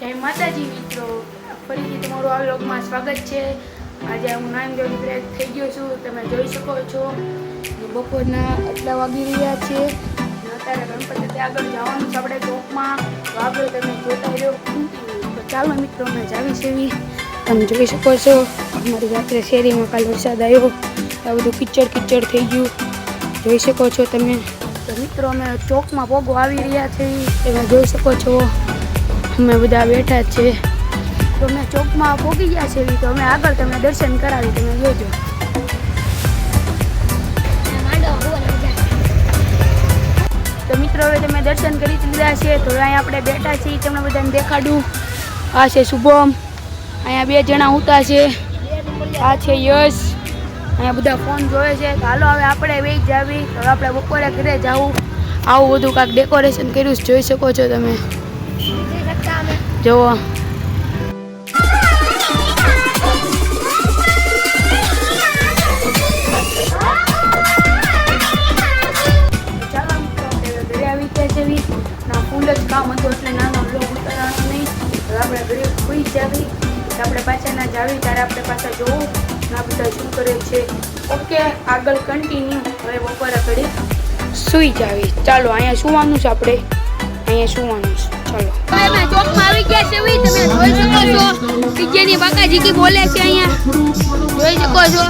જય માતાજી મિત્રો, ફરીથી તમારું આ વ્લોગમાં સ્વાગત છે। આજે હું નાઈન ગેમ બ્રેક થઈ ગયો છું, તમે જોઈ શકો છો। બપોરના આટલા વાગી રહ્યા છે, અત્યારે ગણપતિ આગળ જવાનું છે આપણે ચોકમાં। તો આગળ તમે જોતા રહ્યો। તો ચાલો મિત્રો, અમે જાવી સેવી, તમે જોઈ શકો છો। અમારી રાત્રે શેરીમાં કાલ વરસાદ આવ્યો, આ બધું કિચડ થઈ ગયું, જોઈ શકો છો તમે। તો મિત્રો, અમે ચોકમાં પોગો આવી રહ્યા છીએ, તમે જોઈ શકો છો। અમે બધા બેઠા છે, તો અમે ચોકમાં પહોંચી ગયા છે, તો અમે આગળ તમને દર્શન કરાવી, તમે જોજો। તો મિત્રો, હવે તમે દર્શન કરી લીધા છે, તો અહીંયા આપણે બેઠા છીએ, તમને બધાને દેખાડું। આ છે શુભમ, અહીંયા બે જણા ઉતા છે, આ છે યશ, અહીંયા બધા ફોન જોવે છે। તો હાલો હવે આપણે વેઈ જાવી, તો આપણે બપોરે ઘરે જવું। આવું બધું કાંઈક ડેકોરેશન કર્યું છે, જોઈ શકો છો તમે, જુઓ। ફૂલ જ કામ હતું એટલે નાનો બ્લોગ ઉતારવાનો નહીં, તો આપણે ઘરે ખુઈ જાવી, આપણે પાછા ના જાવી ત્યારે આપણે પાછા જોવું ના બધા શું કરે છે। ઓકે, આગળ કન્ટિન્યુ। હવે બપોરે ઘડી સૂઈ જાવી, ચાલો। અહીંયા સુવાનું છે, આપણે અહીંયા સુવાનું છે, ચાલો। અમે ચોકમાં આવી ગયા છે, તમે જોઈ શકો છો। ડીજેની બાકાજી કી બોલે છે, અહીંયા જોઈ શકો છો।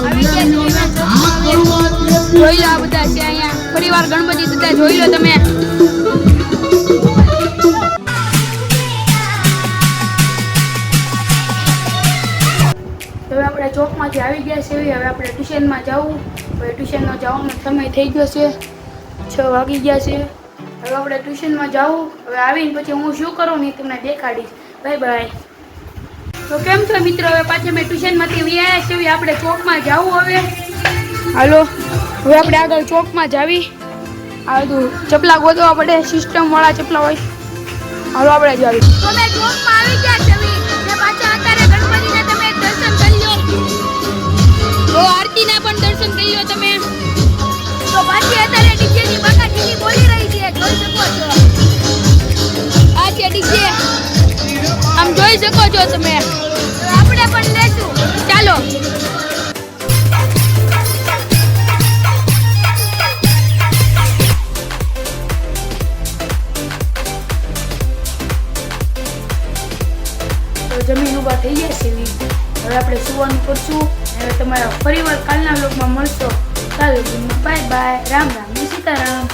આવી ગયા છે, જોઈ લો, આ બધા છે અહીંયા પરિવાર ગણપતિ બધા જોઈ લો તમે। હવે આપણે ચોકમાંથી આવી ગયા છે, હવે આપણે ટ્યુશનમાં જવું। હવે ટ્યુશનનો જવાનો સમય થઈ ગયો છે, 6 વાગી ગયા છે। હવે આપણે ટ્યુશનમાં જવું, હવે આવીને પછી હું શું કરું ને તમને દેખાડીશ। Bye bye. તો કેમ છો મિત્રો, હવે પાછા મેં ટ્યુશનમાંથી વ્યાયા છે, આપણે ચોકમાં જવું। હવે હાલો, હવે આપણે આગળ ચોકમાં જાવી, આ બધું ચપલા ગોતવા પડે, સિસ્ટમવાળા ચપલા હોય। હાલો આપણે જાવી, તો મેં ચોકમાં આવી ગયા છે, ને પાછા અત્યારે ગણપતિના તમે દર્શન કરી લો, તો આરતીના પણ દર્શન કરી લો તમે। તો પાછી અત્યારે ડીજેની બાકાજી બોલી રહી છે, જોઈ શકો છો। આ છે ડીજે, આમ જોઈ શકો છો તમે। આપણે પણ લેશું, ચાલો। તો જમીન ઉભા થઈ ગયા છે, હવે આપણે સુવાનું કરશું। હવે તમારા ફરીવાર કાલના વ્લોગમાં મળશો, ચાલો, બાય બાય, રામ રામ, સીતારામ।